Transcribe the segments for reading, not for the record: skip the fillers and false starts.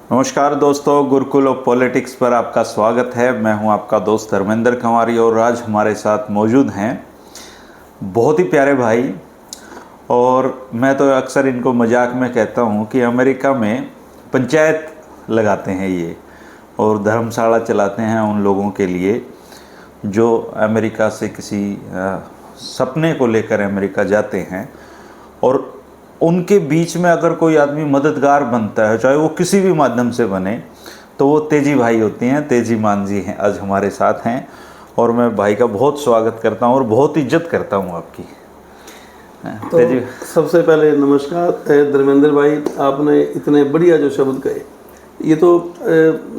नमस्कार दोस्तों, Gurukul of politics पर आपका स्वागत है। मैं हूं आपका दोस्त धर्मेंद्र कंवारी और आज हमारे साथ मौजूद हैं बहुत ही प्यारे भाई। और मैं तो अक्सर इनको मजाक में कहता हूं कि अमेरिका में पंचायत लगाते हैं ये और धर्मशाला चलाते हैं उन लोगों के लिए जो अमेरिका से किसी सपने को लेकर अमेरिका जाते हैं। और उनके बीच में अगर कोई आदमी मददगार बनता है, चाहे वो किसी भी माध्यम से बने, तो वो तेजी भाई होती हैं। तेजी मान जी हैं, आज हमारे साथ हैं और मैं भाई का बहुत स्वागत करता हूं और बहुत इज्जत करता हूं आपकी। तो तेजी, सबसे पहले नमस्कार धर्मेंद्र भाई, आपने इतने बढ़िया जो शब्द कहे, ये तो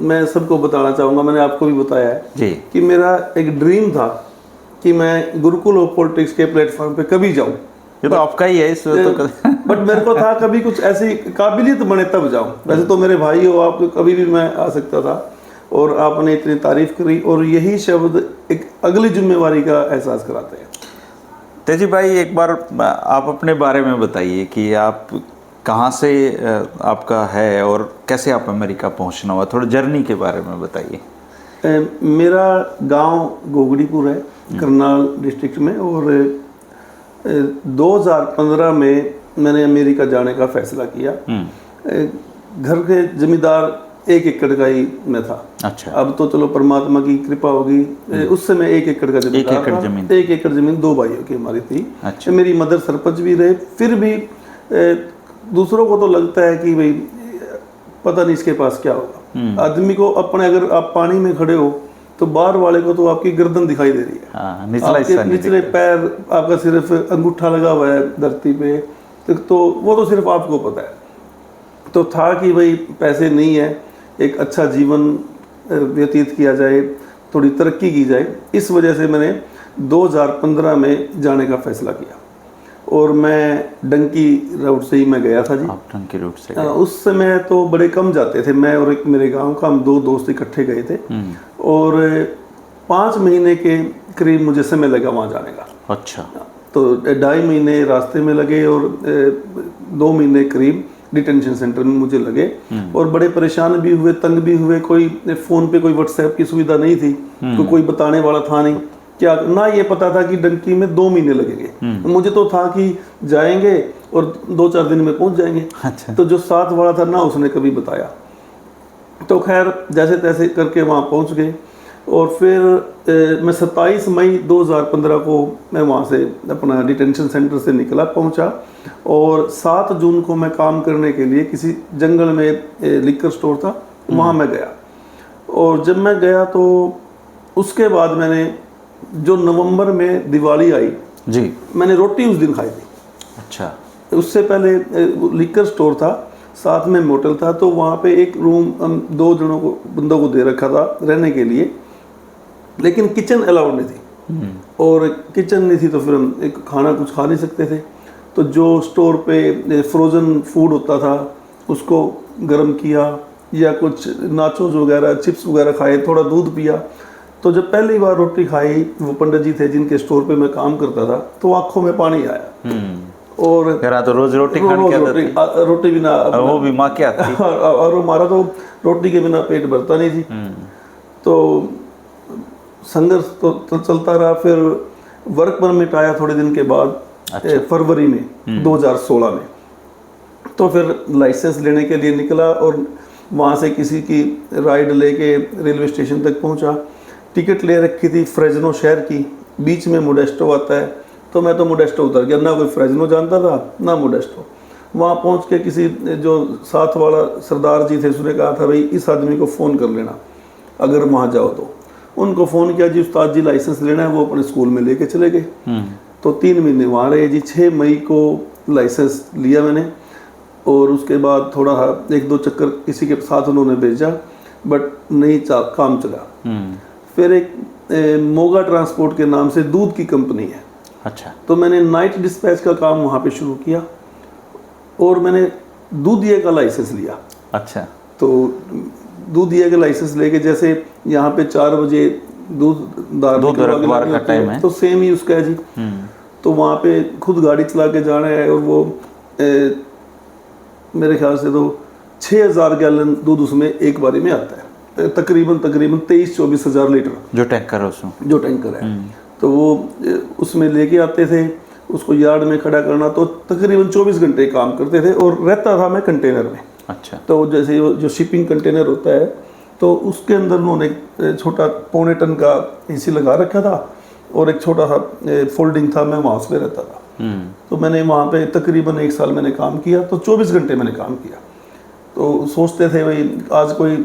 मैं सबको बताना चाहूँगा। मैंने आपको भी बताया है जी कि मेरा एक ड्रीम था कि मैं गुरुकुल ऑफ पॉलिटिक्स के प्लेटफॉर्म पे कभी जाऊँ। ये तो आपका ही है, इसमें तो बट मेरे को था कभी कुछ ऐसी काबिलियत बने तब जाऊं। वैसे तो मेरे भाई हो आप, कभी भी मैं आ सकता था और आपने इतनी तारीफ करी और यही शब्द एक अगली जिम्मेवारी का एहसास कराते हैं। तेजी भाई, एक बार आप अपने बारे में बताइए कि आप कहाँ से आपका है और कैसे आप अमेरिका पहुँचना हुआ, थोड़ा जर्नी के बारे में बताइए। मेरा गांव गोगड़ीपुर है, करनाल डिस्ट्रिक्ट में, और 2015 में मैंने अमेरिका जाने का फैसला किया। घर के जमींदार 1 एकड़ का ही मैं था। अच्छा। अब तो चलो परमात्मा की कृपा होगी, उस समय 1 एकड़ का जमींदार था। 1 एकड़ जमीन 2 भाइयों की हमारी थी। अच्छा। मेरी मदर सरपंच भी रहे। फिर भी दूसरों को तो लगता है कि भाई पता नहीं इसके पास क्या होगा। आदमी को अपने, अगर आप पानी में खड़े हो तो बाहर वाले को तो आपकी गर्दन दिखाई दे रही है, आपके निचले पैर, आपका सिर्फ अंगूठा लगा हुआ है धरती पे, तो वो तो सिर्फ आपको पता है। तो था कि भाई पैसे नहीं है, एक अच्छा जीवन व्यतीत किया जाए, थोड़ी तरक्की की जाए, इस वजह से मैंने 2015 में जाने का फैसला किया। और मैं डंकी रूट से ही मैं गया था जी। आप डंकी रूट से गए? उस समय तो बड़े कम जाते थे। मैं और एक मेरे गांव का, हम 2 दोस्त इकट्ठे गए थे और 5 महीने के करीब मुझे समय लगा वहाँ जाने का। अच्छा। तो 2.5 महीने रास्ते में लगे और 2 महीने करीब डिटेंशन सेंटर में मुझे लगे। और बड़े परेशान भी हुए, तंग भी हुए। कोई फ़ोन पे कोई व्हाट्सएप की सुविधा नहीं थी, तो कोई बताने वाला था नहीं, क्या ना ये पता था कि डंकी में 2 महीने लगेंगे। मुझे तो था कि जाएंगे और 2-4 दिन में पहुंच जाएंगे। अच्छा। तो जो साथ वाला था ना, उसने कभी बताया। तो खैर जैसे तैसे करके वहाँ पहुँच गए। और फिर मैं 27 मई 2015 को मैं वहाँ से अपना डिटेंशन सेंटर से निकला, पहुँचा। और 7 जून को मैं काम करने के लिए किसी जंगल में लिक्कर स्टोर था, वहाँ मैं गया। और जब मैं गया तो उसके बाद मैंने, जो नवंबर में दिवाली आई जी, मैंने रोटी उस दिन खाई थी। अच्छा। उससे पहले लिक्कर स्टोर था, साथ में मोटल था, तो वहाँ पे एक रूम हम 2 जनों को, बंदों को दे रखा था रहने के लिए, लेकिन किचन अलाउड नहीं थी। और किचन नहीं थी तो फिर हम एक खाना कुछ खा नहीं सकते थे। तो जो स्टोर पे फ्रोज़न फूड होता था उसको गर्म किया, या कुछ नाचोस वगैरह, चिप्स वगैरह खाए, थोड़ा दूध पिया। तो जब पहली बार रोटी खाई, वो पंडित जी थे जिनके स्टोर पे मैं काम करता था, तो आंखों में पानी आया। और तो रोज रोटी खाने की रोटी बिना, वो भी माँ क्या थी और हमारा तो रोटी के बिना पेट भरता नहीं जी। तो संघर्ष तो चलता रहा। फिर वर्क परमिट आया थोड़े दिन के बाद। अच्छा। फरवरी में 2016 में। तो फिर लाइसेंस लेने के लिए निकला और वहाँ से किसी की राइड लेके रेलवे स्टेशन तक पहुँचा। टिकट ले रखी थी फ्रेजनो शहर की, बीच में मोडेस्टो आता है, तो मैं तो मोडेस्टो उतर गया। ना कोई फ्रेजनो जानता था ना मोडेस्टो। वहाँ पहुँच के किसी जो साथ वाला सरदार जी थे, उसने कहा था भाई इस आदमी को फ़ोन कर लेना अगर वहाँ जाओ तो। उनको फ़ोन किया जी, उस्ताद जी लाइसेंस लेना है। वो अपने स्कूल में लेके चले गए। तो 3 महीने वहाँ रहे जी। 6 मई को लाइसेंस लिया मैंने। और उसके बाद थोड़ा 1-2 चक्कर किसी के साथ उन्होंने भेजा, बट नहीं काम चला। फिर एक मोगा ट्रांसपोर्ट के नाम से दूध की कंपनी है। अच्छा। तो मैंने नाइट डिस्पैच का काम वहाँ पे शुरू किया और मैंने दूधिया का लाइसेंस लिया। अच्छा। तो दूधिया का लाइसेंस लेके, जैसे यहाँ पे 4 बजे दूध रखवार का टाइम है, तो सेम ही उसका है जी। तो वहाँ पे खुद गाड़ी चला के जाना है। और वो मेरे ख्याल से तो 6000 गैलन दूध उसमें एक बारी में आता है, तकरीबन 23-24 हज़ार लीटर जो टैंकर है उसमें, जो टैंकर है। तो वो उसमें लेके आते थे, उसको यार्ड में खड़ा करना, तो तकरीबन 24 घंटे काम करते थे। और रहता था मैं कंटेनर में। अच्छा। तो जैसे जो शिपिंग कंटेनर होता है, तो उसके अंदर उन्होंने छोटा 1.25 टन का एसी लगा रखा था और एक छोटा सा फोल्डिंग था, मैं वहाँ उसमें रहता था। तो मैंने वहाँ पे तकरीबन 1 साल मैंने काम किया, तो 24 घंटे मैंने काम किया। तो सोचते थे भाई आज कोई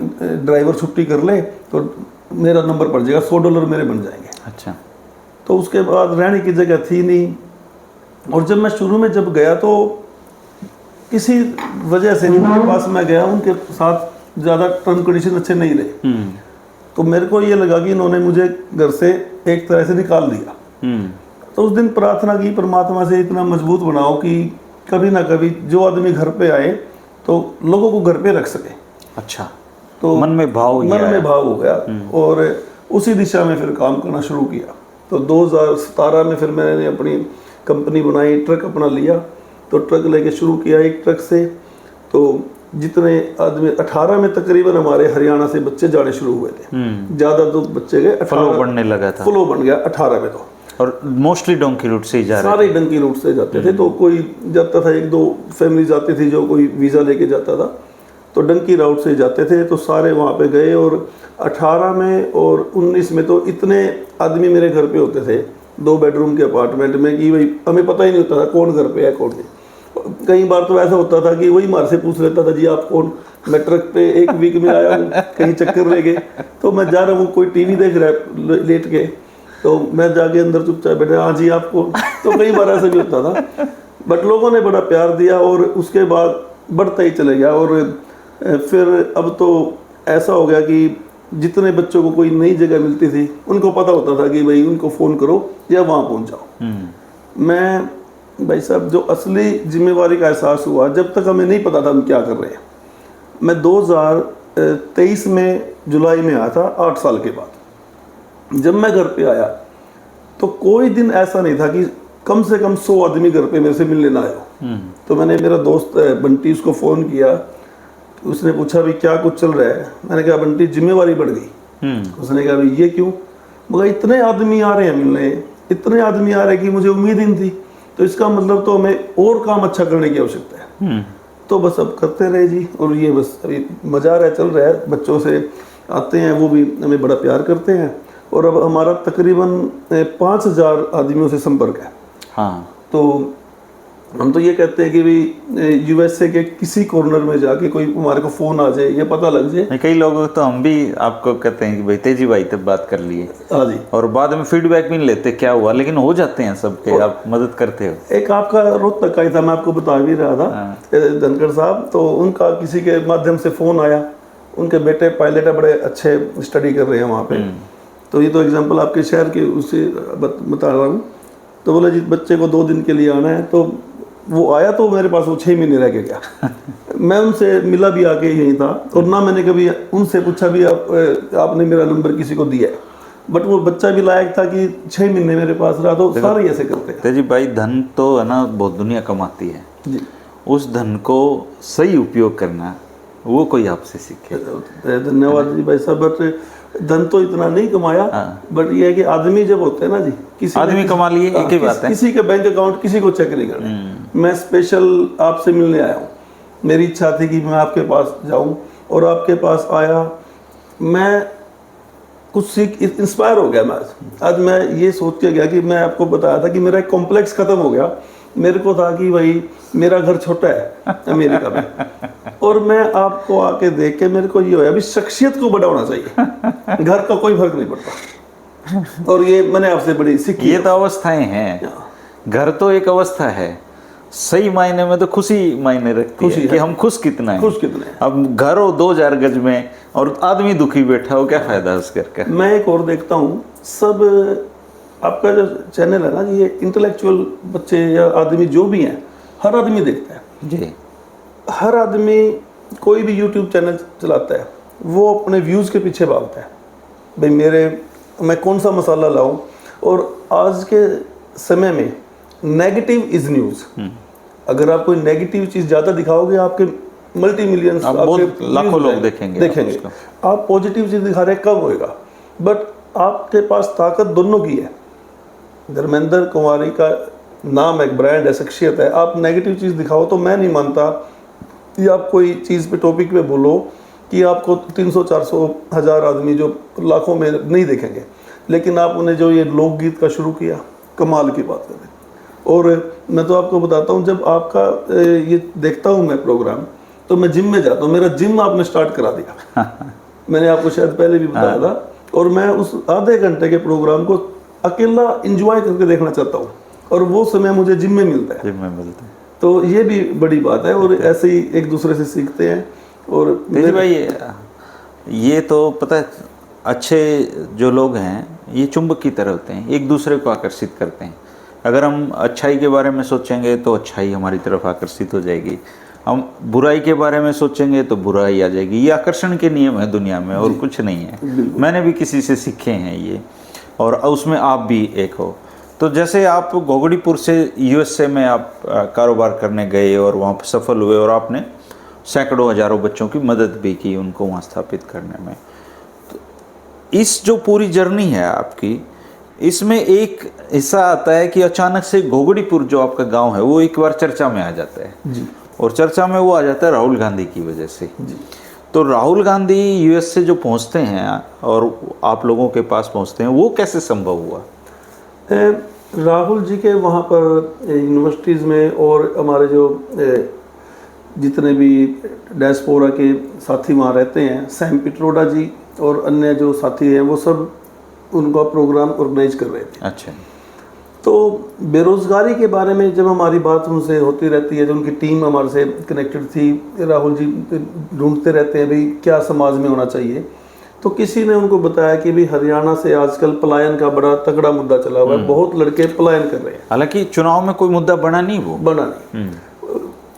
ड्राइवर छुट्टी कर ले तो मेरा नंबर पड़ जाएगा, $100 मेरे बन जाएंगे। अच्छा। तो उसके बाद रहने की जगह थी नहीं। और जब मैं शुरू में जब गया तो किसी वजह से उनके पास मैं गया, उनके साथ ज़्यादा टर्म कंडीशन अच्छे नहीं रहे। तो मेरे को ये लगा कि इन्होंने मुझे घर से एक तरह से निकाल दिया। तो उस दिन प्रार्थना की, परमात्मा से इतना मजबूत बनाओ कि कभी ना कभी जो आदमी घर पे आए तो लोगों को घर पे रख सके। अच्छा। तो मन में भाव हो गया और उसी दिशा में फिर काम करना शुरू किया। तो 2017 में फिर मैंने अपनी कंपनी बनाई, ट्रक अपना लिया। तो ट्रक लेके शुरू किया एक ट्रक से। तो जितने आदमी 18 में तकरीबन हमारे हरियाणा से बच्चे जाने शुरू हुए थे। ज़्यादा तो बच्चे गए, फ्लो बढ़ने लगा था, फ्लो बन गया 18 में। तो और मोस्टली डोंकी रूट से ही जा रहे सारे डंकी रूट से जाते थे। तो कोई जाता था, 1-2 फैमिली जाती थी जो कोई वीज़ा लेके जाता था, तो डंकी राउट से जाते थे। तो सारे वहाँ पे गए और 18 में और 19 में तो इतने आदमी मेरे घर पे होते थे 2 बेडरूम के अपार्टमेंट में कि भाई हमें पता ही नहीं होता था कौन घर पे है कौन नहीं। कई बार तो ऐसा होता था कि वही मार से पूछ लेता था, जी आप कौन? मैं ट्रक पे 1 वीक में आया हूँ, कहीं चक्कर ले गए, तो मैं जा रहा हूँ, कोई टीवी देख रहा है लेट के, तो मैं जाके अंदर चुपचाप बैठा, हाँ जी आपको। तो कई बार ऐसा भी होता था, बट लोगों ने बड़ा प्यार दिया और उसके बाद बढ़ता ही चले गया। और फिर अब तो ऐसा हो गया कि जितने बच्चों को कोई नई जगह मिलती थी उनको पता होता था कि भाई उनको फ़ोन करो या वहाँ पहुँच जाओ। मैं भाई साहब जो असली जिम्मेवारी का एहसास हुआ, जब तक हमें नहीं पता था हम क्या कर रहे हैं। मैं 2023 में जुलाई में आया था, 8 साल के बाद। जब मैं घर पे आया तो कोई दिन ऐसा नहीं था कि कम से कम 100 आदमी घर पे मेरे से मिलने ना आए हो। तो मैंने मेरा दोस्त बंटी, उसको फ़ोन किया, तो उसने पूछा भी क्या कुछ चल रहा है। मैंने कहा बंटी जिम्मेवारी बढ़ गई। उसने कहा भाई ये क्यों? मगर इतने आदमी आ रहे हैं मिलने, इतने आदमी आ रहे हैं कि मुझे उम्मीद ही नहीं थी। तो इसका मतलब तो हमें और काम अच्छा करने की आवश्यकता है। तो बस अब करते रहे जी। और ये बस अभी मजा आ रहा है, चल रहा है। बच्चों से आते हैं, वो भी हमें बड़ा प्यार करते हैं। और अब हमारा तकरीबन 5000 आदमियों से संपर्क है। हाँ। तो हम तो ये कहते हैं कि भाई यूएसए के किसी कॉर्नर में जाके कोई हमारे को फ़ोन आ जाए या पता लग जाए। कई लोगों तो हम भी आपको कहते हैं कि भाई तेजी भाई तक बात कर लिए, हाँ जी, और बाद में फीडबैक भी नहीं लेते क्या हुआ, लेकिन हो जाते हैं सबके, आप मदद करते हो। एक आपका रोहतक का ही था, मैं आपको बता भी रहा था, धनखड़ साहब। तो उनका किसी के माध्यम से फ़ोन आया, उनके बेटे पायलट है, बड़े अच्छे स्टडी कर रहे हैं वहाँ पे। तो ये तो एग्जांपल आपके शहर के उसे बता रहा हूँ। तो बोला जी बच्चे को 2 दिन के लिए आना है। तो वो आया, तो मेरे पास वो 6 महीने रह के गया। मैं उनसे मिला भी आके यहीं था, और ना मैंने कभी उनसे पूछा भी आपने मेरा नंबर किसी को दिया है। बट वो बच्चा भी लायक था कि 6 महीने मेरे पास रहा। तो सारे ऐसे करते हैं। तेजी भाई, धन तो है ना बहुत दुनिया कमाती है जी, उस धन को सही उपयोग करना वो कोई आपसे सीखे। धन्यवाद जी भाई साहब। बट धन तो इतना नहीं कमाया, बट ये है कि आदमी जब होते हैं ना जी, किसी आदमी कमा लिए एक ही बात है, किसी के बैंक अकाउंट किसी को चेक नहीं करना। मैं स्पेशल आपसे मिलने आया हूँ। मेरी इच्छा थी कि मैं आपके पास जाऊँ, और आपके पास आया, मैं कुछ सीख इंस्पायर हो गया। मैं आज मैं ये सोच के गया कि मैं आपको बताया था कि मेरा एक कॉम्प्लेक्स खत्म हो गया। मेरे को था कि भाई मेरा घर छोटा है अमेरिका में, और मैं आपको आके देख के मेरे को ये होया भी शख्सियत को बड़ा होना चाहिए, घर का कोई फर्क नहीं पड़ता। और ये मैंने आपसे बड़ी सीखी। ये तो अवस्थाएं हैं, घर तो एक अवस्था है, सही मायने में तो खुशी मायने रखती है कि हम खुश कितना है। खुश कितने हैं। अब घर हो 2000 गज में और आदमी दुखी बैठा हो, क्या फायदा उस घर का। मैं एक और देखता हूँ, सब आपका जो चैनल है ना जी, ये इंटेलेक्चुअल बच्चे या आदमी जो भी हैं, हर आदमी देखता है जी। हर आदमी कोई भी यूट्यूब चैनल चलाता है, वो अपने व्यूज़ के पीछे भागता है। भाई मैं कौन सा मसाला लाऊं। और आज के समय में नेगेटिव इज़ न्यूज़। अगर आप कोई नेगेटिव चीज़ ज़्यादा दिखाओगे, आपके मल्टी मिलियंस आप बहुत लाखों लोग देखेंगे आप पॉजिटिव चीज दिखा रहे कम होएगा, बट आपके पास ताकत दोनों की है। धर्मेंद्र कुंवारी का नाम एक ब्रांड है, शख्सियत है। आप नेगेटिव चीज़ दिखाओ तो मैं नहीं मानता, या आप कोई चीज़ पे टॉपिक पे बोलो कि आपको 300 400 हज़ार आदमी जो लाखों में नहीं देखेंगे, लेकिन आप उन्हें जो ये लोकगीत का शुरू किया, कमाल की बात करें। और मैं तो आपको बताता हूँ, जब आपका ये देखता हूँ मैं प्रोग्राम, तो मैं जिम में जाता हूँ। मेरा जिम आपने स्टार्ट करा दिया मैंने आपको शायद पहले भी बताया था। और मैं उस आधे घंटे के प्रोग्राम को अकेला एंजॉय करके देखना चाहता हूँ, और वो समय मुझे जिम में मिलता है। तो ये भी बड़ी बात है, और ऐसे ही एक दूसरे से सीखते हैं। और तेजी भाई, ये तो पता है, अच्छे जो लोग हैं ये चुंबक की तरह होते हैं, एक दूसरे को आकर्षित करते हैं। अगर हम अच्छाई के बारे में सोचेंगे तो अच्छाई हमारी तरफ आकर्षित हो जाएगी, हम बुराई के बारे में सोचेंगे तो बुराई आ जाएगी। ये आकर्षण के नियम है दुनिया में, और कुछ नहीं है। मैंने भी किसी से सीखे हैं ये, और उसमें आप भी एक हो। तो जैसे आप गोगड़ीपुर से यूएसए में आप कारोबार करने गए और वहाँ पर सफल हुए, और आपने सैकड़ों हजारों बच्चों की मदद भी की उनको वहाँ स्थापित करने में। तो इस जो पूरी जर्नी है आपकी, इसमें एक हिस्सा आता है कि अचानक से गोगड़ीपुर जो आपका गांव है वो एक बार चर्चा में आ जाता है जी। और चर्चा में वो आ जाता है राहुल गांधी की वजह से जी। तो राहुल गांधी यूएस से जो पहुंचते हैं और आप लोगों के पास पहुंचते हैं, वो कैसे संभव हुआ? राहुल जी के वहाँ पर यूनिवर्सिटीज़ में, और हमारे जो जितने भी डायस्पोरा के साथी वहाँ रहते हैं, सैम पिट्रोडा जी और अन्य जो साथी हैं, वो सब उनका प्रोग्राम ऑर्गेनाइज कर रहे थे। अच्छा। तो बेरोज़गारी के बारे में जब हमारी बात उनसे होती रहती है, जो उनकी टीम हमारे से कनेक्टेड थी, राहुल जी ढूंढते रहते हैं भाई क्या समाज में होना चाहिए। तो किसी ने उनको बताया कि भाई हरियाणा से आजकल पलायन का बड़ा तगड़ा मुद्दा चला हुआ है, बहुत लड़के पलायन कर रहे हैं। हालांकि चुनाव में कोई मुद्दा बना नहीं, वो बना नहीं।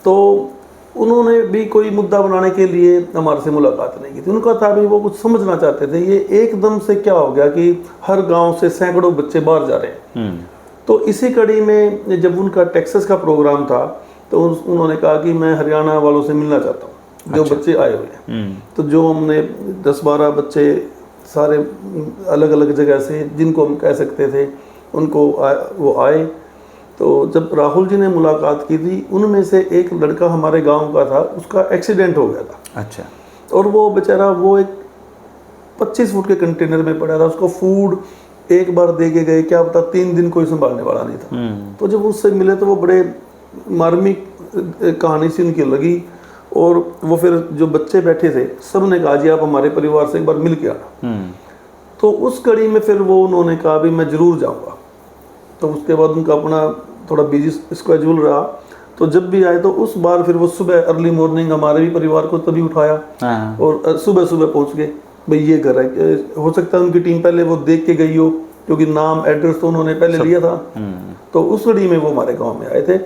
तो उन्होंने भी कोई मुद्दा बनाने के लिए हमारे से मुलाकात नहीं की थी। उनका था भी वो कुछ समझना चाहते थे, ये एकदम से क्या हो गया कि हर गांव से सैकड़ों बच्चे बाहर जा रहे हैं। तो इसी कड़ी में जब उनका टेक्सास का प्रोग्राम था, तो उन्होंने कहा कि मैं हरियाणा वालों से मिलना चाहता हूँ जो बच्चे आए हुए हैं। तो जो हमने 10-12 बच्चे सारे अलग अलग जगह से, जिनको हम कह सकते थे, उनको वो आए। तो जब राहुल जी ने मुलाकात की थी, उनमें से एक लड़का हमारे गांव का था, उसका एक्सीडेंट हो गया था। अच्छा। और वो बेचारा वो एक 25 फुट के कंटेनर में पड़ा था। उसको फूड एक बार दे के गए, क्या पता 3 दिन कोई संभालने वाला नहीं था। तो जब उससे मिले तो वो बड़े मार्मिक कहानी सी उनकी लगी। और वो फिर जो बच्चे बैठे थे, सब ने कहा जी आप हमारे परिवार से एक बार मिल के आना। तो उस कड़ी में फिर वो उन्होंने कहा भी मैं ज़रूर जाऊँगा। तो उसके बाद उनका अपना थोड़ा बिजी स्केड्यूल रहा, तो जब भी आए तो उस बार फिर वो सुबह अर्ली मॉर्निंग हमारे भी परिवार को तभी उठाया और सुबह सुबह पहुंच गए। भाई ये घर है, हो सकता है उनकी टीम पहले वो देख के गई हो, क्योंकि नाम एड्रेस तो उन्होंने पहले लिया था। तो उस कड़ी में वो हमारे गांव में आए थे,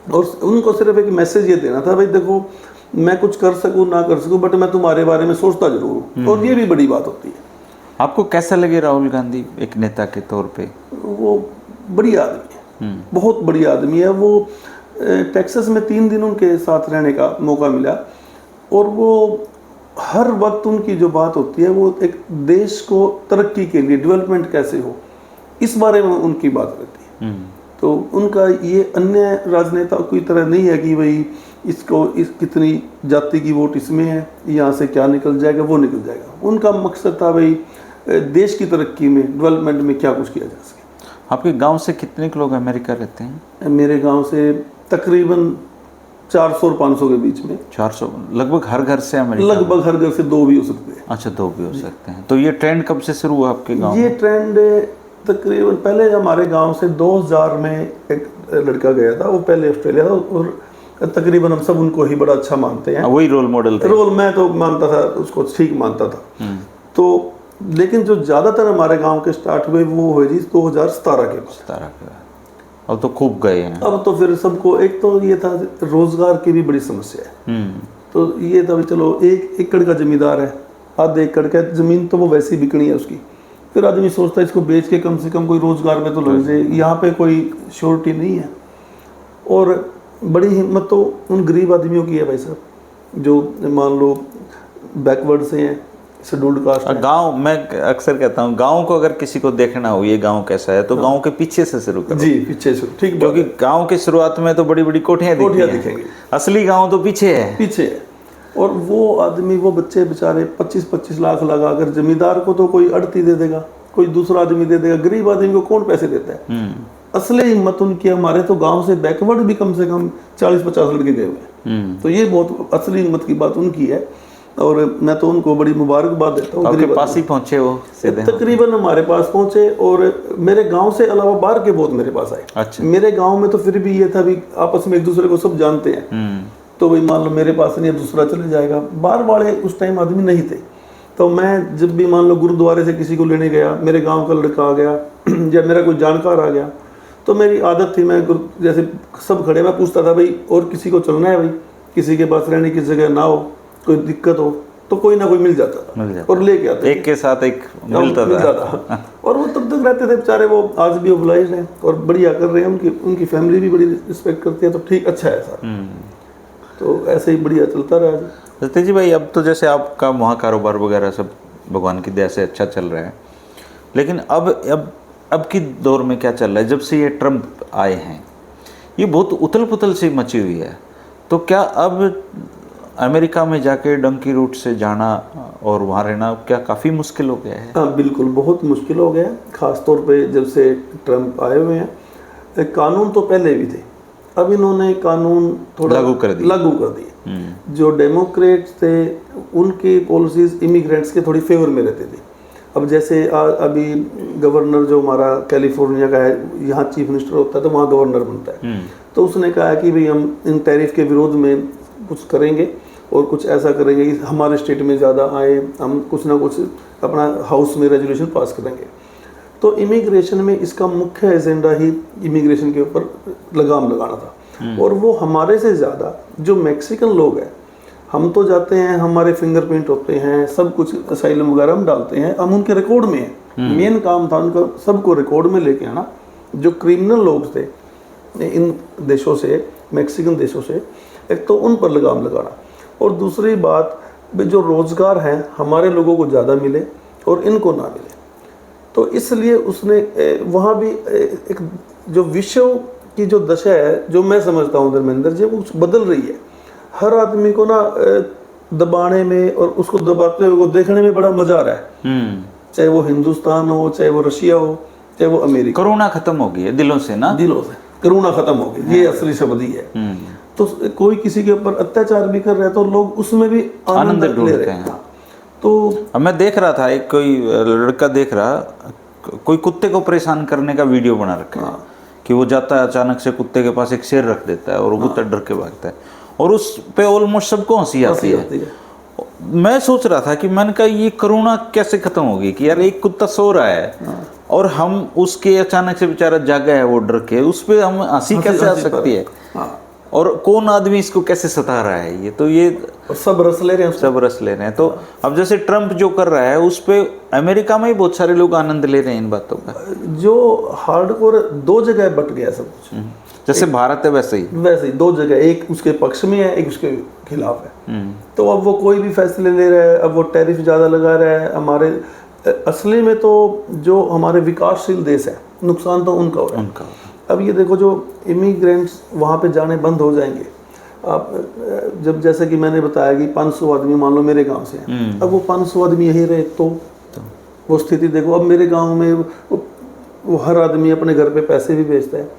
और उनको सिर्फ एक मैसेज ये देना था, भाई देखो मैं कुछ कर सकूँ ना कर सकूँ, बट मैं तुम्हारे बारे में सोचता जरूर हूँ। और ये भी बड़ी बात होती है। आपको कैसा लगे राहुल गांधी एक नेता के तौर पे? वो बढ़िया आदमी है, बहुत बढ़िया आदमी है। वो टेक्सास में 3 दिन उनके साथ रहने का मौका मिला, और वो हर वक्त उनकी जो बात होती है, वो एक देश को तरक्की के लिए, डेवलपमेंट कैसे हो, इस बारे में उनकी बात रहती है। तो उनका ये अन्य राजनेता की तरह नहीं है कि भाई इसको कितनी जाति की वोट इसमें है, यहाँ से क्या निकल जाएगा वो निकल जाएगा। उनका मकसद था भाई देश की तरक्की में, डेवलपमेंट में क्या कुछ किया जा सके। आपके गांव से कितने लोग अमेरिका रहते हैं? मेरे गांव से तकरीबन 400 और 500 के बीच में। 400, लगभग हर घर से अमेरिका? लगभग हर घर से 2 भी हो सकते हैं। अच्छा, 2 भी हो सकते हैं। तो ये ट्रेंड कब से शुरू हुआ आपके गांव? ये ट्रेंड तकरीबन पहले हमारे गांव से 2000 में एक लड़का गया था, वो पहले ऑस्ट्रेलिया था, और तकरीबन हम सब उनको ही बड़ा अच्छा मानते हैं। वही रोल मॉडल थे? रोल मैं तो मानता था, उसको ठीक मानता था। तो लेकिन जो ज़्यादातर हमारे गांव के स्टार्ट हुए वो हुए जी 2017 के बाद। 17 के बाद अब तो खूब गए हैं। अब तो फिर सबको, एक तो ये था रोजगार की भी बड़ी समस्या है। तो ये था चलो 1 एकड़ का जमींदार है, आधे एकड़ का जमीन तो वो वैसे ही बिकनी है उसकी। फिर आदमी सोचता है इसको बेच के कम से कम कोई रोजगार में तो लग जाए, यहाँ पे कोई श्योरिटी नहीं है। और बड़ी हिम्मत तो उन गरीब आदमियों की है भाई साहब, जो मान लो बैकवर्ड से हैं, शेड्यूल्ड कास्ट हैं। गांव, मैं अक्सर कहता हूँ गांव को अगर किसी को देखना हो ये गांव कैसा है तो गांव के पीछे से शुरू करो। जी, पीछे से, ठीक, क्योंकि गांव की शुरुआत में तो बड़ी बड़ी कोठियां दिखेंगी, असली गांव तो पीछे है। पीछे है। और वो आदमी, वो बच्चे बेचारे 25-25 लाख लगा कर, जमींदार को तो कोई अड़ती दे देगा, कोई दूसरा आदमी दे देगा, गरीब आदमी को कौन पैसे देता है। असली हिम्मत उनकी, हमारे तो गांव से बैकवर्ड भी कम से कम 40-50 लड़के गए हुए हैं। तो ये बहुत असली हिम्मत की बात उनकी है, और मैं तो उनको बड़ी मुबारकबाद देता हूँ। आपके पास ही पहुंचे वो सीधे? तकरीबन हमारे पास पहुंचे, और मेरे गांव से अलावा बाहर के बहुत मेरे पास आए। अच्छा। मेरे गांव में तो फिर भी ये था भी आपस में एक दूसरे को सब जानते हैं, तो भाई मान लो मेरे पास नहीं, दूसरा चले जाएगा। बाहर वाले उस टाइम आदमी नहीं थे, तो मैं जब भी मान लो गुरुद्वारे से किसी को लेने गया, मेरे गाँव का लड़का आ गया या मेरा कोई जानकार आ गया, तो मेरी आदत थी, मैं जैसे सब खड़े, मैं पूछता था भाई और किसी को चलना है भाई, किसी के पास रहने की जगह ना हो, कोई दिक्कत हो, तो कोई ना कोई मिल जाता था और लेके आते, एक के साथ एक मिलता था। और वो तब तक रहते थे बेचारे। वो आज भी ओबलाइज्ड हैं और बढ़िया कर रहे हैं, उनकी फैमिली भी बड़ी रिस्पेक्ट करती है, तो ठीक, अच्छा है सर। तो ऐसे ही बढ़िया चलता रहा। सतीश जी भाई, अब तो जैसे आपका वहाँ कारोबार वगैरह सब भगवान की दया से अच्छा चल रहा है, लेकिन अब की दौर में क्या चल रहा है? जब से ये ट्रम्प आए हैं, ये बहुत उथल पुथल सी मची हुई है, तो क्या अब अमेरिका में जाके डंकी रूट से जाना और वहाँ रहना क्या काफ़ी मुश्किल हो गया है? हाँ बिल्कुल, बहुत मुश्किल हो गया, ख़ास तौर पे जब से ट्रम्प आए हुए हैं। कानून तो पहले भी थे, अब इन्होंने कानून थोड़ा लागू कर दिए। जो डेमोक्रेट्स थे उनकी पॉलिसीज इमिग्रेंट्स के थोड़ी फेवर में रहती थी। अब जैसे अभी गवर्नर जो हमारा कैलिफोर्निया का है, यहाँ चीफ मिनिस्टर होता है तो वहाँ गवर्नर बनता है, तो उसने कहा कि भाई हम इन टैरिफ के विरोध में कुछ करेंगे और कुछ ऐसा करेंगे कि हमारे स्टेट में ज़्यादा आए, हम कुछ ना कुछ अपना हाउस में रेजोल्यूशन पास करेंगे। तो इमिग्रेशन में इसका मुख्य एजेंडा ही इमिग्रेशन के ऊपर लगाम लगाना था। और वो हमारे से ज़्यादा जो मैक्सिकन लोग हैं, हम तो जाते हैं, हमारे फिंगरप्रिंट होते हैं, सब कुछ असाइलम वगैरह हम डालते हैं, हम उनके रिकॉर्ड में हैं। मेन काम था उनका सबको रिकॉर्ड में लेके आना। जो क्रिमिनल लोग थे इन देशों से, मैक्सिकन देशों से, एक तो उन पर लगाम लगाना, और दूसरी बात जो रोज़गार है हमारे लोगों को ज़्यादा मिले और इनको ना मिले। तो इसलिए उसने वहाँ भी एक जो विश्व की जो दशा है, जो मैं समझता हूँ धर्मेंद्र जी, वो बदल रही है। हर आदमी को ना दबाने में और उसको दबाते हुए को देखने में बड़ा मजा आ रहा है, चाहे वो हिंदुस्तान हो, चाहे वो रशिया हो, चाहे वो अमेरिका। कोरोना खत्म हो गई है दिलों से ना, दिलों से कोरोना खत्म हो गई, ये असली शब्द ही है। तो कोई किसी के ऊपर अत्याचार भी कर रहा है तो लोग उसमें भी आनंद ले रहे हैं। तो अब मैं देख रहा था, एक कोई लड़का देख रहा, कोई कुत्ते को परेशान करने का वीडियो बना रखा है कि वो जाता है, अचानक से कुत्ते के पास एक शेर रख देता है और वो कुत्ता डर के भागता है, और उस पे ऑलमोस्ट सबको हंसी आती है। मैं सोच रहा था कि मैंने कहा ये कोरोना कैसे खत्म होगी कि यार एक कुत्ता सो रहा है और हम उसके अचानक से बेचारा जागा है वो डर के, उस पे हम हंसी कैसे आ सकती है? और कौन आदमी इसको कैसे सता रहा है? ये तो ये सब रस ले रहे हैं, सब रस ले रहे हैं। तो अब जैसे ट्रम्प जो कर रहा है उस पे अमेरिका में ही बहुत सारे लोग आनंद ले रहे हैं इन बातों का। जो हार्डकोर दो जगह बट गया सब कुछ, जैसे भारत है वैसे ही दो जगह, एक उसके पक्ष में है, एक उसके खिलाफ है। तो अब वो कोई भी फैसले ले रहा है, अब वो टैरिफ ज़्यादा लगा रहा है। हमारे असली में तो जो हमारे विकासशील देश है, नुकसान तो उनका हो रहा है। अब ये देखो, जो इमिग्रेंट्स वहाँ पे जाने बंद हो जाएंगे, आप जब जैसे कि मैंने बताया कि 500 आदमी मान लो मेरे गांव से हैं, अब वो 500 आदमी यही रहे तो वो स्थिति देखो। अब मेरे गांव में वो हर आदमी अपने घर पे पैसे भी भेजता है,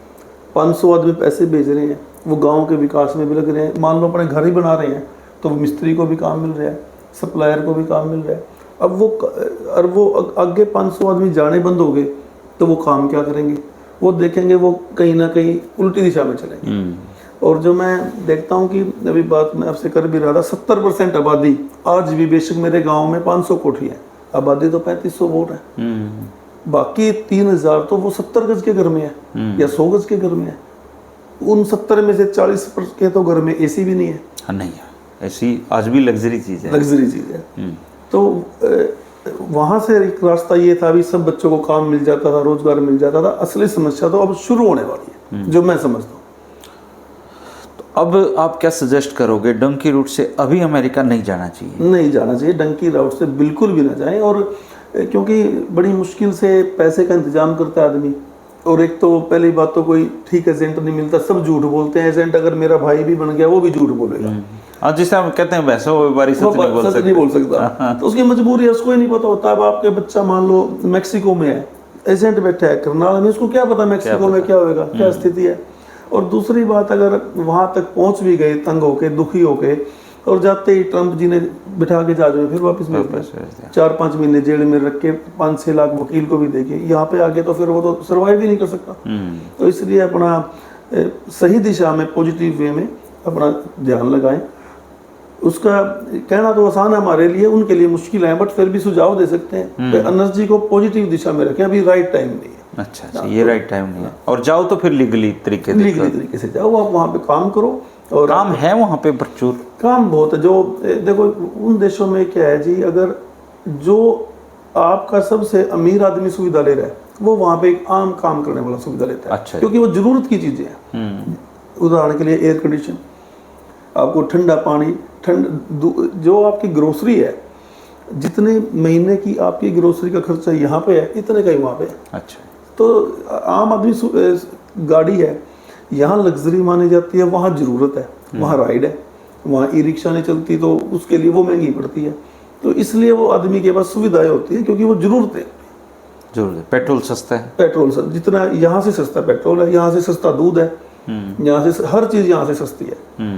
500 आदमी पैसे भेज रहे हैं, वो गांव के विकास में भी लग रहे हैं। मान लो अपने घर ही बना रहे हैं तो मिस्त्री को भी काम मिल रहा है, सप्लायर को भी काम मिल रहा है। अब वो आगे 500 आदमी जाने बंद हो गए तो वो काम क्या करेंगे? वो देखेंगे वो कहीं ना कहीं उल्टी दिशा में चलेंगे। और जो मैं देखता हूँ कि अभी बात मैं आपसे कर भी रहा था, 70% आबादी आज भी, बेशक मेरे गांव में 500 कोठी है, आबादी तो 3500 वोट है, बाकी 3000 तो वो 70 गज के घर में है या 100 गज के घर में है। उन 70 में से 40 के तो घर में एसी भी नहीं है। नहीं है, ऐसी आज भी लग्जरी चीज़ है, लग्जरी चीज़ है। तो वहाँ से एक रास्ता ये था भी सब बच्चों को काम मिल जाता था, रोजगार मिल जाता था। असली समस्या तो अब शुरू होने वाली है, जो मैं समझता हूँ। तो अब आप क्या सजेस्ट करोगे, डंकी रूट से अभी अमेरिका नहीं जाना चाहिए? नहीं जाना चाहिए, डंकी राउट से बिल्कुल भी ना जाएं। और क्योंकि बड़ी मुश्किल से पैसे का इंतजाम करता है आदमी, और एक तो पहली बात तो कोई ठीक एजेंट नहीं मिलता, सब झूठ बोलते हैं। एजेंट अगर मेरा भाई भी बन गया वो भी झूठ बोलेगा। और जिसे हम कहते हैं वैसे वो व्यापारी सच नहीं बोल सकता। तो उसकी मजबूरी है, उसको ही नहीं पता होता। अब आपके बच्चा मान लो मैक्सिको में है, एजेंट बैठा है करनाल में, उसको क्या पता मैक्सिको में क्या होगा, क्या स्थिति है। और दूसरी बात, अगर वहां तक पहुंच भी गए तंग होके, दुखी होके, और जाते ही ट्रंप जी ने बिठा के जहाज में फिर वापस भेज दिया, 4-5 महीने जेल में रख के 5-6 लाख वकील को भी देके यहाँ पे आके, तो फिर वो तो सर्वाइव ही नहीं कर सकता। तो इसलिए अपना सही दिशा में, पॉजिटिव वे में अपना ध्यान लगाएं। उसका कहना तो आसान है हमारे लिए, उनके लिए मुश्किल है, बट फिर भी सुझाव दे सकते हैं। एनर्जी को पॉजिटिव दिशा में रखें, अभी राइट टाइम नहीं है। अच्छा, ये राइट टाइम नहीं है। और जाओ तो फिर लीगली तरीके से जाओ, आप वहाँ पे काम करो। और काम है वहाँ पे प्रचुर, काम बहुत है। जो देखो उन देशों में क्या है जी, अगर जो आपका सबसे अमीर आदमी सुविधा ले रहा है, वो वहाँ पे एक आम काम करने वाला सुविधा लेता है। अच्छा, क्योंकि वो जरूरत की चीजें हैं। उदाहरण के लिए एयर कंडीशन, आपको ठंडा पानी, जो आपकी ग्रोसरी है, जितने महीने की आपकी ग्रोसरी का खर्चा यहाँ पे है, इतने का ही वहाँ पे है। अच्छा, तो आम आदमी गाड़ी है, यहाँ लग्जरी मानी जाती है, वहाँ जरूरत है, वहाँ राइड है, वहाँ ई रिक्शा नहीं चलती, तो उसके लिए वो महंगी पड़ती है। तो इसलिए वो आदमी के पास सुविधाएं होती है, क्योंकि वो जरूरत है। पेट्रोल सस्ता है, पेट्रोल जितना यहाँ से सस्ता पेट्रोल है, यहाँ से सस्ता दूध है, यहाँ से हर चीज यहाँ से सस्ती है।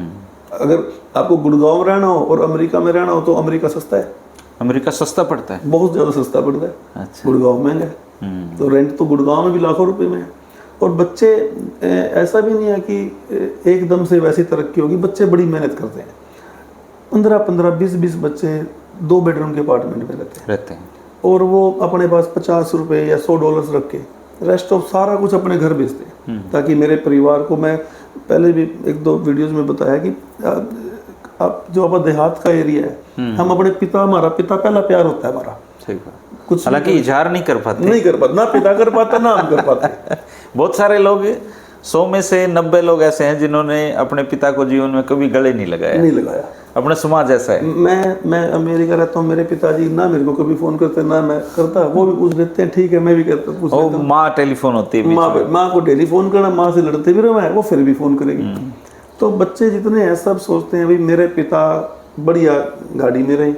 अगर आपको गुड़गांव रहना हो और अमेरिका में रहना हो, तो अमेरिका सस्ता है। अमेरिका सस्ता पड़ता है, बहुत ज्यादा सस्ता पड़ता है। अच्छा। गुड़गांव महंगा है, तो रेंट तो गुड़गांव में भी लाखों रुपए में है। और बच्चे, ऐसा भी नहीं है कि एकदम से वैसी तरक्की होगी, बच्चे बड़ी मेहनत करते हैं। 15-15, 20-20 बच्चे 2 बेडरूम के अपार्टमेंट में रहते हैं, और वो अपने पास $50 या $100 रख के रेस्ट ऑफ सारा कुछ अपने घर भेजते हैं, ताकि मेरे परिवार को, मैं पहले भी 1-2 वीडियोस में बताया कि आप जो अपना देहात का एरिया है, हम अपने पिता, हमारा पिता पहला प्यार होता है हमारा। कुछ हालांकि इजहार नहीं कर पाते, ना पिता कर पाता, ना हम कर पाते। बहुत सारे लोग, 100 में से 90 लोग ऐसे हैं जिन्होंने अपने पिता को जीवन में कभी गले नहीं लगाया। अपना समाज ऐसा है। मैं अमेरिका रहता हूँ, मेरे पिताजी ना मेरे को कभी फोन करते, ना मैं करता, वो भी पूछ लेते हैं, ठीक है मैं भी करता हूँ। माँ टेलीफोन होती है, माँ को टेलीफोन करना, माँ से लड़ते भी रहे, वो फिर भी फोन करेगी। तो बच्चे जितने हैं सब सोचते हैं भाई मेरे पिता बढ़िया गाड़ी में रहे,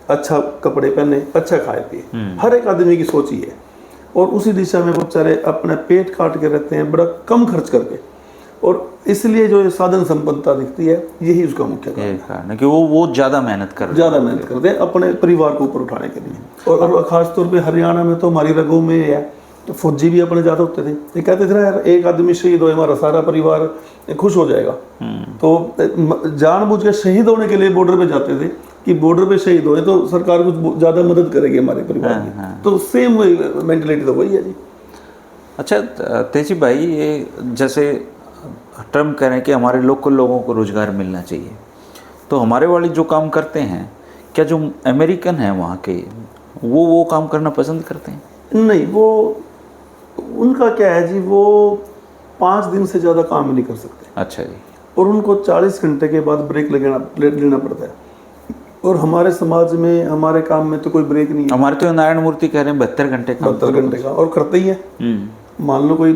अच्छा कपड़े पहने, अच्छा खाए पिए। हर एक आदमी की सोच ही है, और उसी दिशा में वो बेचारे अपना पेट काट के रहते हैं, बड़ा कम खर्च करके। और इसलिए जो ये साधन संपन्नता दिखती है, यही उसका मुख्य कारण है कि वो ज़्यादा मेहनत करते हैं अपने परिवार को ऊपर उठाने के लिए। और खास तौर पे हरियाणा में तो हमारी रगों में है, तो फौजी भी अपने ज़्यादा होते थे। ये कहते थे ना यार, एक आदमी शहीद हो हमारा सारा परिवार खुश हो जाएगा। तो जानबूझ के शहीद होने के लिए बॉर्डर पे जाते थे, कि बॉर्डर पे शहीद हुए तो सरकार कुछ ज़्यादा मदद करेगी हमारे परिवार की। तो सेम मेंटलिटी तो वही है जी। अच्छा तेजी भाई, ये जैसे ट्रम्प कह रहे हैं कि हमारे लोकल लोगों को रोजगार मिलना चाहिए, तो हमारे वाले जो काम करते हैं, क्या जो अमेरिकन हैं वहाँ के, वो काम करना पसंद करते हैं? नहीं, वो उनका क्या है जी, वो 5 दिन से ज़्यादा काम नहीं कर सकते। अच्छा जी। और उनको 40 घंटे के बाद ब्रेक लेना पड़ता है। और हमारे समाज में, हमारे काम में तो कोई ब्रेक नहीं है। हमारे तो नारायण मूर्ति कह रहे हैं 72 घंटे का, 72 घंटे का, और करते ही है। मान लो कोई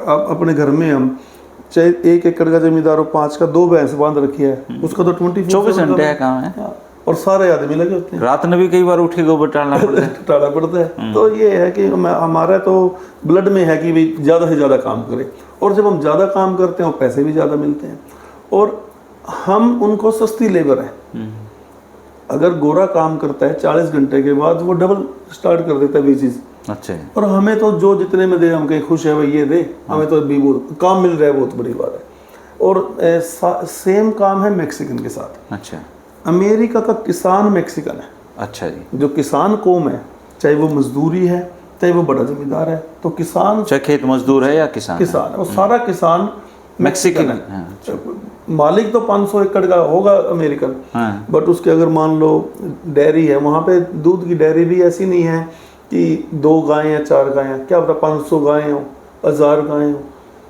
आप अपने घर में, हम चाहे 1 एकड़ का जमींदार हो, 5 का 2 भैंस बांध रखी है, उसका तो 24 घंटे का काम है, और सारे आदमी लगे होते हैं। रात में भी कई बार उठ के गोबर टालना पड़ता है। तो ये है कि हमारा तो ब्लड में है कि भाई ज़्यादा से ज़्यादा काम करें, और जब हम ज़्यादा काम करते हैं पैसे भी ज़्यादा मिलते हैं, और हम उनको सस्ती लेबर है। अगर गोरा काम करता है 40 घंटे के बाद, वो डबल स्टार्ट कर देता है वेजेस। अच्छा। और हमें तो जो जितने में दे, हम कहीं खुश है भाई ये दे, हमें तो भी वो काम मिल रहा है, बहुत बड़ी बात है। और सेम काम है मैक्सिकन के साथ। अच्छा। अमेरिका का किसान मैक्सिकन है। अच्छा जी। जो किसान कौम है, चाहे वो मजदूरी है, चाहे वो बड़ा जमींदार है, तो किसान, चाहे खेत मजदूर है या किसान है, और सारा किसान मैक्सिकन है। मालिक तो 500 एकड़ का होगा अमेरिकन, बट उसके अगर मान लो डेयरी है, वहाँ पे दूध की डेयरी भी ऐसी नहीं है कि 2 गायें या 4 गायें, क्या पता 500 गायें हो, 1000 गायें हो।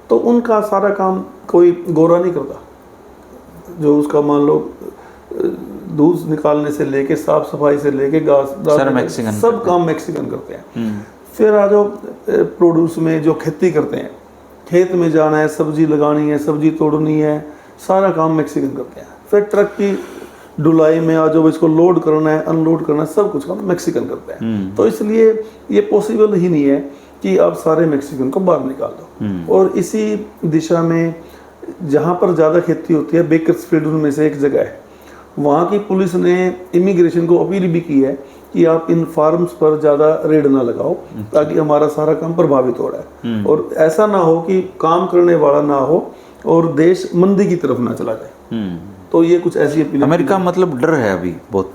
तो उनका सारा काम कोई गोरा नहीं करता, जो उसका मान लो दूध निकालने से लेके साफ सफाई से लेके घास मैक्सिकन सब काम मैक्सिकन करते हैं। फिर आ जाओ प्रोड्यूस में, जो खेती करते हैं, खेत में जाना है, सब्जी लगानी है, सब्जी तोड़नी है, सारा काम मैक्सिकन करते हैं। फिर ट्रक की ढुलाई में आ जाओ, इसको लोड करना है, अनलोड करना है, सब कुछ काम मैक्सिकन करते हैं। तो इसलिए ये पॉसिबल ही नहीं है कि आप सारे मैक्सिकन को बाहर निकाल दो। और इसी दिशा में जहाँ पर ज़्यादा खेती होती है, बेकर्सफील्ड उनमें से एक जगह है, वहाँ की पुलिस ने इमिग्रेशन को अपील भी की है कि आप इन फार्म्स पर ज़्यादा रेड ना लगाओ, ताकि हमारा सारा काम प्रभावित हो रहा है और ऐसा ना हो कि काम करने वाला ना हो और देश मंदी की तरफ ना चला जाए। तो ये कुछ ऐसी अपील। अमेरिका मतलब डर है अभी बहुत।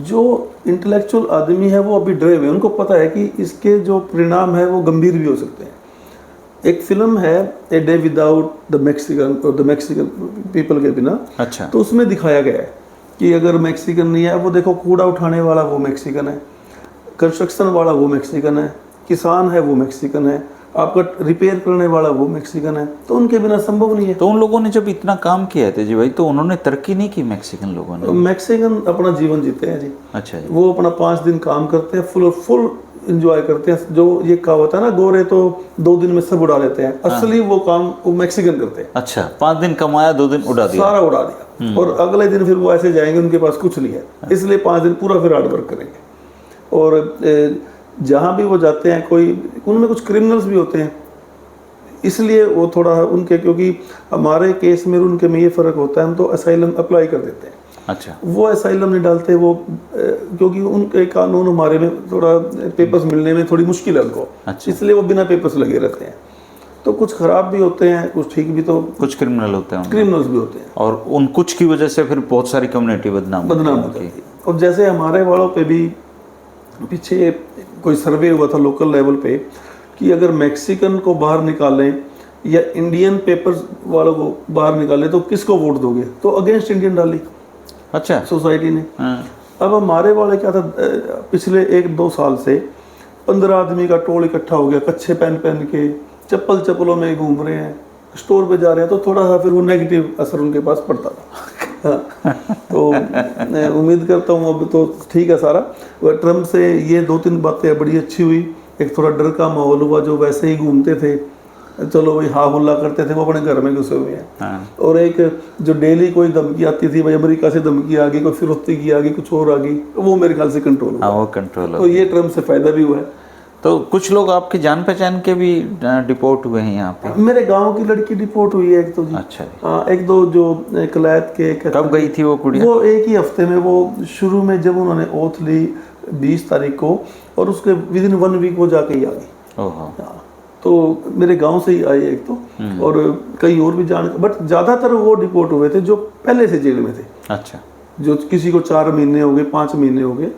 जो इंटेलेक्चुअल आदमी है वो अभी डरे हुए, उनको पता है कि इसके जो परिणाम है वो गंभीर भी हो सकते हैं। एक फिल्म है a day without the Mexican people के बिना। अच्छा। तो उसमें दिखाया गया है कि अगर मैक्सिकन नहीं है, वो देखो कूड़ा उठाने वाला वो मैक्सिकन है, कंस्ट्रक्शन वाला वो मैक्सिकन है, किसान है वो मैक्सिकन है, आपका रिपेयर करने वाला वो मैक्सिकन है, तो उनके बिना संभव नहीं है। तो उन लोगों ने जब इतना काम किया है जी भाई, तो उन्होंने तरक्की नहीं की मैक्सिकन लोगों ने? मैक्सिकन अपना जीवन जीते हैं जी। अच्छा जी। वो अपना 5 दिन काम करते हैं, फुल इंजॉय करते हैं। जो ये कहावत है ना, गोरे तो 2 दिन में सब उड़ा लेते हैं, असली वो काम वो मैक्सिकन करते हैं। अच्छा, 5 दिन कमाया, 2 दिन उड़ा दिया, सारा उड़ा दिया, और अगले दिन फिर वो ऐसे जाएंगे, उनके पास कुछ नहीं है, इसलिए 5 दिन पूरा फिर हार्ड वर्क करेंगे। और जहाँ भी वो जाते हैं, कोई उनमें कुछ क्रिमिनल्स भी होते हैं, इसलिए वो थोड़ा उनके, क्योंकि हमारे केस में उनके में ये फ़र्क होता है, हम तो असाइलम अप्लाई कर देते हैं। अच्छा। वो असाइलम नहीं डालते, वो क्योंकि उनके कानून हमारे में थोड़ा पेपर्स मिलने में थोड़ी मुश्किल है उनको। अच्छा। इसलिए वो बिना पेपर्स लगे रहते हैं। तो कुछ खराब भी होते हैं, कुछ ठीक भी, तो कुछ क्रिमिनल होते हैं, क्रिमिनल्स भी होते हैं, और उन कुछ की वजह से फिर बहुत सारी कम्युनिटी बदनाम हो जाती है। और जैसे हमारे वालों पे भी पीछे कोई सर्वे हुआ था लोकल लेवल पे कि अगर मैक्सिकन को बाहर निकालें या इंडियन पेपर्स वालों को बाहर निकालें तो किसको वोट दोगे, तो अगेंस्ट इंडियन डाली। अच्छा। सोसाइटी ने। अब हमारे वाले क्या था, पिछले 1-2 साल से 15 आदमी का टोल इकट्ठा हो गया, कच्छे पहन के चप्पलों में घूम रहे हैं, स्टोर पे जा रहे हैं, तो थोड़ा सा फिर वो नेगेटिव असर उनके पास पड़ता था। तो मैं उम्मीद करता हूँ अब तो ठीक है सारा। ट्रम्प से ये 2-3 बातें बड़ी अच्छी हुई। एक थोड़ा डर का माहौल हुआ, जो वैसे ही घूमते थे, चलो भाई हा हुल्ला करते थे, वो अपने घर में घुसे हुए हैं। और एक जो डेली कोई धमकी आती थी, भाई अमेरिका से धमकी आ गई, कोई फिरौती की आ गई, कुछ और आ गई, वो मेरे ख्याल से कंट्रोल हुआ। वो कंट्रोल। तो ये ट्रम्प से फायदा भी हुआ है। तो कुछ लोग आपके जान पहचान के भी डिपोर्ट हुए हैं यहाँ पे? मेरे गांव की लड़की डिपोर्ट हुई है एक तो जी। अच्छा। 1-2 जो कलायत के। कब गई थी वो कुड़िया? वो एक ही हफ्ते में, वो शुरू में जब उन्होंने ओथ ली 20 तारीख को, और उसके विदिन 1 वीक वो जाके ही आ गई। ओहो। तो मेरे गांव से ही आई एक तो, और कई और भी जान, बट ज़्यादातर वो डिपोर्ट हुए थे जो पहले से जेल में थे। अच्छा। जो किसी को 4 महीने हो गए, 5 महीने हो गए,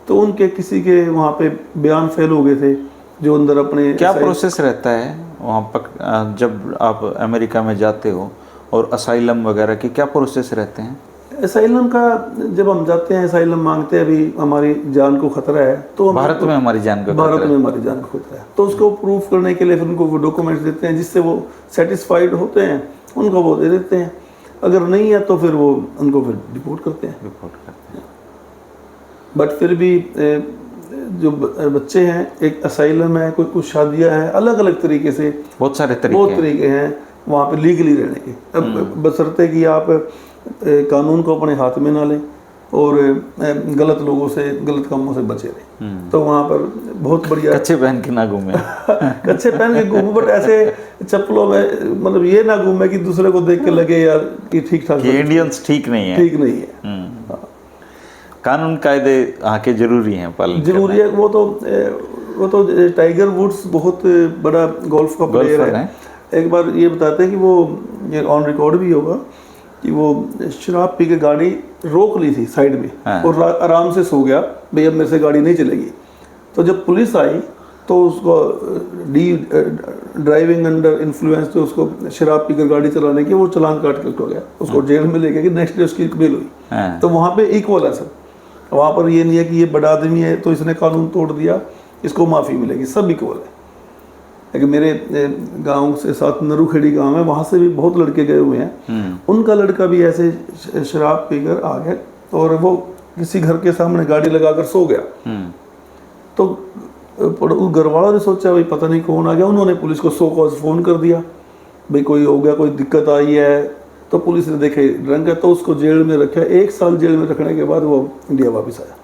तो उनके किसी के वहाँ पे बयान फेल हो गए थे, जो अंदर अपने। क्या प्रोसेस रहता है वहाँ पर जब आप अमेरिका में जाते हो, और असाइलम वगैरह की क्या प्रोसेस रहते हैं? असाइलम का जब हम जाते हैं, असाइलम मांगते हैं, अभी हमारी जान को खतरा है, तो भारत में हमारी जान को खतरा है, तो उसको प्रूफ करने के लिए फिर उनको वो डॉक्यूमेंट्स देते हैं, जिससे वो सेटिस्फाइड होते हैं, उनको वो दे देते हैं। अगर नहीं है तो फिर वो उनको फिर डिपोर्ट करते हैं। बट फिर भी जो बच्चे हैं, एक असाइलम है, कुछ शादियाँ हैं, अलग अलग तरीके से, बहुत सारे तरीके हैं वहाँ पे लीगली रहने के। अब बशर्ते कि आप कानून को अपने हाथ में ना लें और गलत लोगों से, गलत कामों से बचे रहें, तो वहाँ पर बहुत बढ़िया। कच्चे पहन के ना घूमे। कच्चे पहन के घूमे, बट ऐसे चप्पलों में, मतलब ये ना घूमे कि दूसरे को देख के लगे यार कि ठीक ठाक, इंडियंस ठीक नहीं है। कानून कायदे आके जरूरी हैं, पालन जरूरी है। वो तो टाइगर वुड्स बहुत बड़ा गोल्फ का प्लेयर है। एक बार ये बताते हैं कि वो, ये ऑन रिकॉर्ड भी होगा, कि वो शराब पी के गाड़ी रोक ली थी साइड में, और आराम से सो गया, भाई अब मेरे से गाड़ी नहीं चलेगी। तो जब पुलिस आई तो उसको ड्राइविंग अंडर इन्फ्लुएंस, तो उसको शराब पीकर गाड़ी चलाने की, वो चालान काट के हो गया, उसको जेल में ले गया कि नेक्स्ट डे उसकी बेल हुई। तो वहाँ पे इक्वल है सब, वहाँ पर ये नहीं है कि ये बड़ा आदमी है तो इसने कानून तोड़ दिया, इसको माफ़ी मिलेगी, सब इक्वल है। कि मेरे गांव से साथ नरूखेड़ी गांव है, वहाँ से भी बहुत लड़के गए हुए हैं। उनका लड़का भी ऐसे शराब पीकर आ गया और वो किसी घर के सामने गाड़ी लगाकर सो गया। तो घर वालों ने सोचा भाई पता नहीं कौन आ गया, उन्होंने पुलिस को 100 कॉल फ़ोन कर दिया, भाई कोई हो गया, कोई दिक्कत आई है। तो पुलिस ने देखे ड्रंक है तो उसको जेल में रखा। 1 साल जेल में रखने के बाद वो इंडिया वापस आया।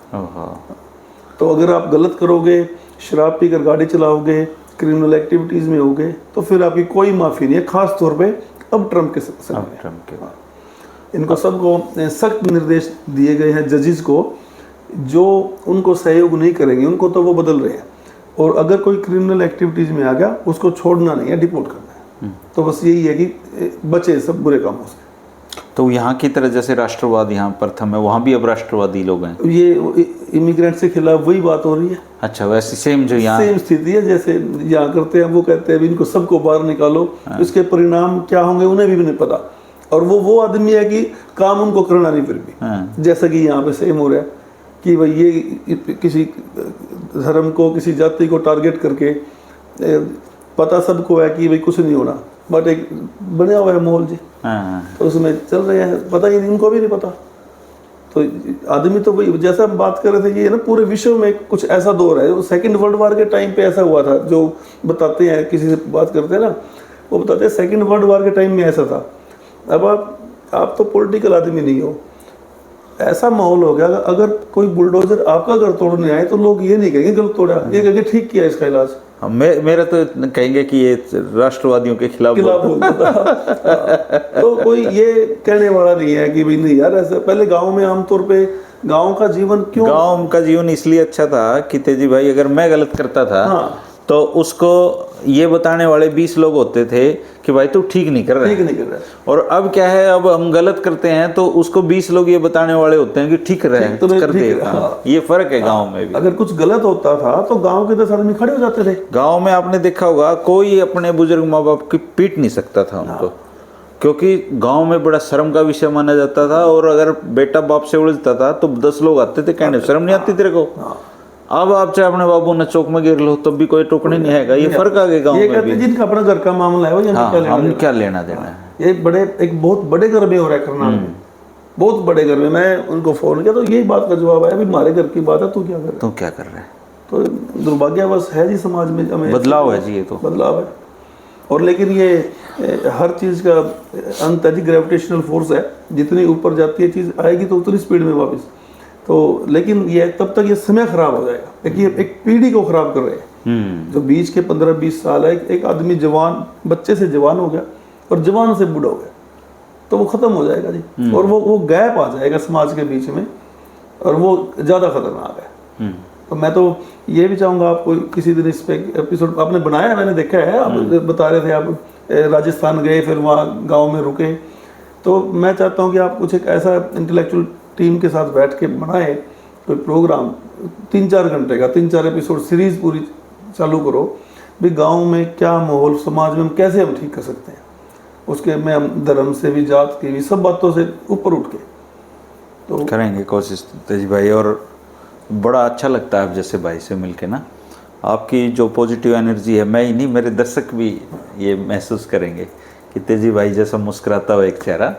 तो अगर आप गलत करोगे, शराब पीकर गाड़ी चलाओगे, क्रिमिनल एक्टिविटीज़ में होगे, तो फिर आपकी कोई माफ़ी नहीं है, ख़ास तौर पे अब ट्रम्प के समय। इनको सबको सख्त निर्देश दिए गए हैं जजेस को, जो उनको सहयोग नहीं करेंगे उनको तो वो बदल रहे हैं। और अगर कोई क्रिमिनल एक्टिविटीज़ में आ गया उसको छोड़ना नहीं है, डिपोर्ट करना है। तो बस यही है कि बचे सब बुरे कामों से। तो यहाँ की तरह जैसे राष्ट्रवाद यहाँ प्रथम है, वहाँ भी अब राष्ट्रवादी लोग हैं। ये इमिग्रेंट से खिलाफ वही बात हो रही है। अच्छा, वैसे सेम जो यहाँ सेम स्थिति है जैसे यहाँ करते हैं। वो कहते हैं इनको सबको बाहर निकालो, इसके परिणाम क्या होंगे उन्हें भी नहीं पता। और वो आदमी है कि काम उनको करना नहीं फिर भी। जैसा कि यहाँ पे सेम हो रहा है कि भाई ये किसी धर्म को, किसी जाति को टारगेट करके, पता सबको है कि भाई कुछ नहीं होना, बट एक बना हुआ है माहौल जी। तो उसमें चल रहे हैं, पता ही नहीं, उनको भी नहीं पता। तो आदमी तो वही, जैसा हम बात कर रहे थे, ये ना पूरे विश्व में कुछ ऐसा दौर है। सेकंड वर्ल्ड वॉर के टाइम पे ऐसा हुआ था, जो बताते हैं, किसी से बात करते हैं ना, वो बताते हैं सेकंड वर्ल्ड वॉर के टाइम में ऐसा था। अब आप तो पॉलिटिकल आदमी नहीं हो, ऐसा माहौल हो गया अगर कोई बुलडोजर आपका घर तोड़ने आए तो लोग ये नहीं कहेंगे गलत तोड़ा, ये कहेंगे ठीक किया इसका इलाज। मेरा तो कहेंगे कि ये राष्ट्रवादियों के खिलाफ तो कोई ये कहने वाला नहीं है कि भाई नहीं यार ऐसा। पहले गांव में आमतौर पे गांव का जीवन क्यों, गांव का जीवन इसलिए अच्छा था कि तेजी भाई अगर मैं गलत करता था तो उसको ये बताने वाले 20 लोग होते थे कि भाई तू ठीक नहीं कर रहा है। और अब क्या है, अब हम गलत करते हैं तो उसको 20 लोग ये बताने वाले होते हैं कि ठीक रहे हैं, करते। ये फर्क है गांव में भी। अगर कुछ गलत होता था तो गांव के 10 आदमी खड़े हो जाते थे। गांव में आपने देखा होगा कोई अपने बुजुर्ग माँ बाप की पीट नहीं सकता था उनको, क्योंकि गांव में बड़ा शर्म का विषय माना जाता था। और अगर बेटा बाप से उलझता था तो 10 लोग आते थे कहने, शर्म नहीं आती तेरे को। अब आप चाहे अपने बाबू ने चौक में गिर लो तब भी कोई टोकने नहीं है। ये फर्क आ गया गांव में भी। जिनका अपना घर का मामला है वो हम क्या लेना देना है। ये एक बहुत बड़े घर में हो रहा है करनाल में, बहुत बड़े घर में। मैं उनको फोन किया तो यही बात का जवाब आया, हमारे घर की बात है, तू क्या कर रहा है। तो दुर्भाग्यवश है जी, समाज में हमें बदलाव है जी, ये तो बदलाव है। और लेकिन ये हर चीज का अंत है जी, ग्रेविटेशनल फोर्स है। जितनी ऊपर जाती है चीज आएगी तो उतनी स्पीड में वापस। तो लेकिन ये तब तक ये समय खराब हो जाएगा। देखिए एक पीढ़ी को खराब कर रहे हैं। जो बीच के 15-20 साल है, एक आदमी जवान, बच्चे से जवान हो गया और जवान से बूढ़ा हो गया, तो वो खत्म हो जाएगा जी। और वो गैप आ जाएगा समाज के बीच में, और वो ज़्यादा खतरनाक है। तो मैं तो ये भी चाहूँगा, आपको किसी दिन इस पे एपिसोड आपने बनाया है, मैंने देखा है, आप बता रहे थे आप राजस्थान गए, फिर वहाँ गाँव में रुके। तो मैं चाहता हूँ कि आप कुछ एक ऐसा इंटेलेक्चुअल टीम के साथ बैठ के बनाए कोई प्रोग्राम, 3-4 घंटे का, 3-4 एपिसोड सीरीज पूरी चालू करो भी गांव में क्या माहौल, समाज में हम कैसे हम ठीक कर सकते हैं। उसके में हम धर्म से भी, जात की भी, सब बातों से ऊपर उठ के तो करेंगे कोशिश तेज भाई। और बड़ा अच्छा लगता है आप जैसे भाई से मिलके ना, आपकी जो पॉजिटिव एनर्जी है, मैं ही नहीं मेरे दर्शक भी ये महसूस करेंगे कि तेजी भाई जैसा मुस्कुराता हुआ एक चेहरा,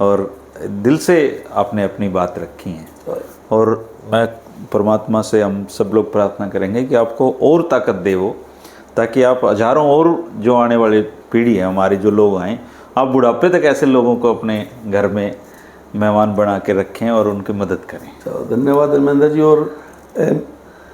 और दिल से आपने अपनी बात रखी है। और मैं परमात्मा से हम सब लोग प्रार्थना करेंगे कि आपको और ताकत दे वो, ताकि आप हजारों और जो आने वाली पीढ़ी है हमारी, जो लोग आएँ, आप बुढ़ापे तक ऐसे लोगों को अपने घर में मेहमान बना के रखें और उनकी मदद करें। तो धन्यवाद धर्मेंद्र जी, और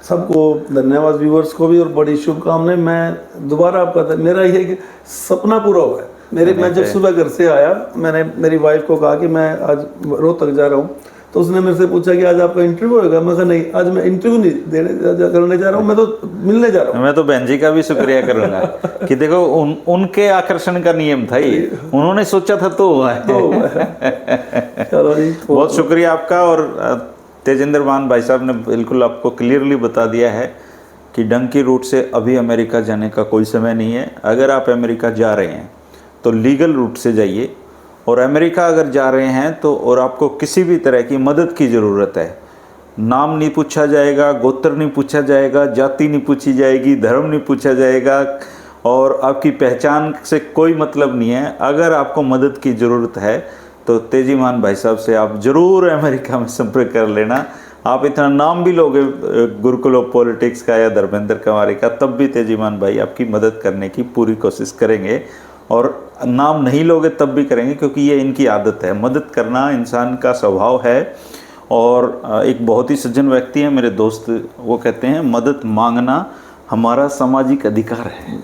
सबको धन्यवाद, व्यूवर्स को भी, और बड़ी शुभकामनाएं। मैं दोबारा आपका, मेरा ये कि सपना पूरा हुआ है। मैं जब सुबह घर से आया, मैंने मेरी वाइफ को कहा कि मैं आज रोहतक जा रहा हूँ, तो उसने मेरे से पूछा कि आज आपका इंटरव्यू होगा। मैं कहा नहीं, आज मैं इंटरव्यू नहीं करने जा रहा हूँ, मैं तो मिलने जा रहा हूँ। मैं तो बहन जी का भी शुक्रिया करूँगा कि देखो उनके आकर्षण का नियम था ये, उन्होंने सोचा था तो हुआ है। चलो जी, बहुत शुक्रिया आपका। और तेजेंद्र मान भाई साहब ने बिल्कुल आपको क्लियरली बता दिया है कि डंकी रूट से अभी अमेरिका जाने का कोई समय नहीं है। अगर आप अमेरिका जा रहे हैं तो लीगल रूट से जाइए, और अमेरिका अगर जा रहे हैं तो, और आपको किसी भी तरह की मदद की ज़रूरत है, नाम नहीं पूछा जाएगा, गोत्र नहीं पूछा जाएगा, जाति नहीं पूछी जाएगी, धर्म नहीं पूछा जाएगा, और आपकी पहचान से कोई मतलब नहीं है। अगर आपको मदद की ज़रूरत है तो तेजीमान भाई साहब से आप ज़रूर अमेरिका में संपर्क कर लेना। आप इतना नाम भी लोगे गुरुकुल ऑफ पॉलिटिक्स का या धर्मेंद्र कंवारी का, तब भी तेजीमान भाई आपकी मदद करने की पूरी कोशिश करेंगे। और नाम नहीं लोगे तब भी करेंगे, क्योंकि ये इनकी आदत है, मदद करना इंसान का स्वभाव है। और एक बहुत ही सज्जन व्यक्ति हैं मेरे दोस्त, वो कहते हैं मदद मांगना हमारा सामाजिक अधिकार है।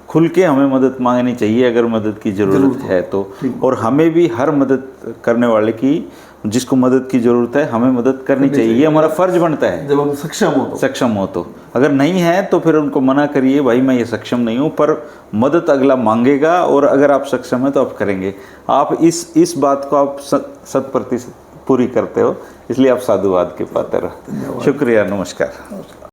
खुल के हमें मदद मांगनी चाहिए अगर मदद की ज़रूरत है तो। और हमें भी हर मदद करने वाले की, जिसको मदद की ज़रूरत है, हमें मदद करनी चाहिए। ये हमारा फ़र्ज बनता है जब हम सक्षम हो तो। अगर नहीं है तो फिर उनको मना करिए, भाई मैं ये सक्षम नहीं हूँ, पर मदद अगला मांगेगा और अगर आप सक्षम हैं तो आप करेंगे। आप इस बात को आप 100% पूरी करते हो, इसलिए आप साधुवाद के पात्र हो। शुक्रिया, नमस्कार।